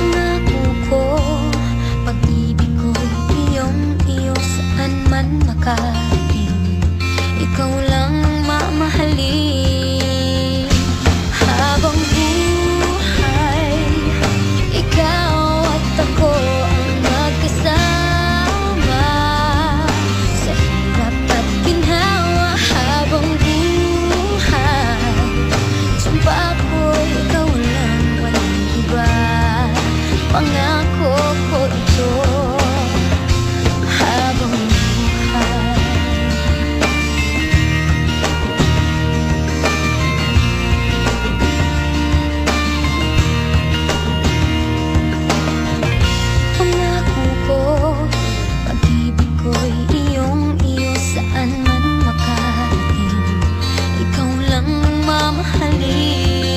Pangako ko, pag-ibig ko'y iyong-iyo saan man makarating. Ikaw lang ang mamahalin habang buhay. Ikaw at ako ang magkasama sa hirap at ginhawa habang buhay. Sumpa ko'y ikaw lang, walang iba. Pangako ko ito habang buhay. Pangako ko, pag-ibig ko'y iyong-iyo saan man makarating. Ikaw lang ang mamahalin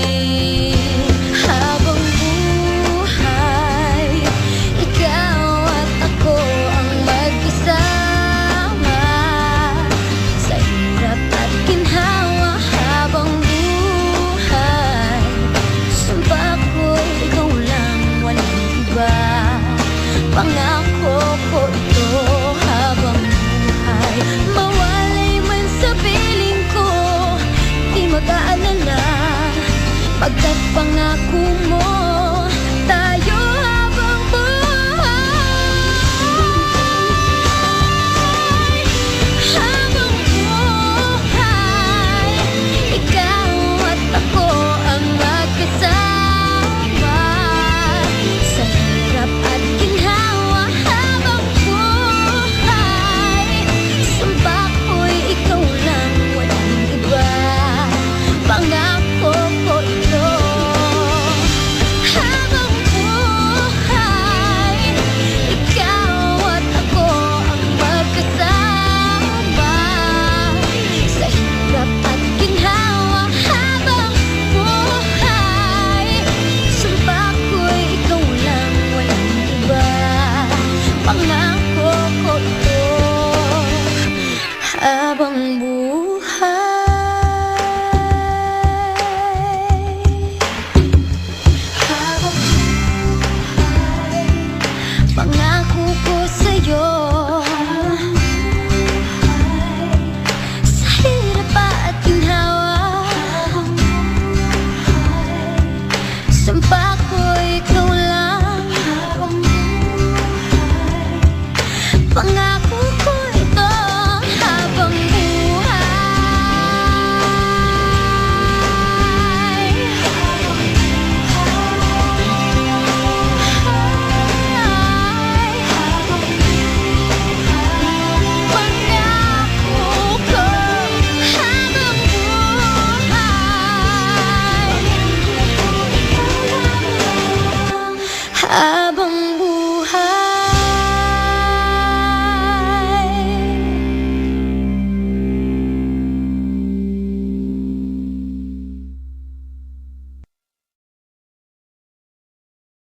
habang buhay. Ikaw at ako ang magkasama sa hirap at ginhawa habang buhay. Sumpa ko'y ikaw lang, walang iba. Pangako ko ito habang buhay. Mawalay man sa piling ko, di mag-aalala, pagkat pangako mo tayo habang buhay. Habang buhay, ikaw at ako ang magkasama sa hirap at ginhawa habang buhay. Sumpa ko'y ikaw lang, walang iba. Pangako ko ito habang buhay. Ikaw at ako ang magkasama sa hirap at ginhawa habang buhay. Sumpa ko'y ikaw lang, walang iba. Pangako ko ito habang buhay. Habang buhay, pangako ko sa'yo, sa hirap at ginhawa, sumpa ko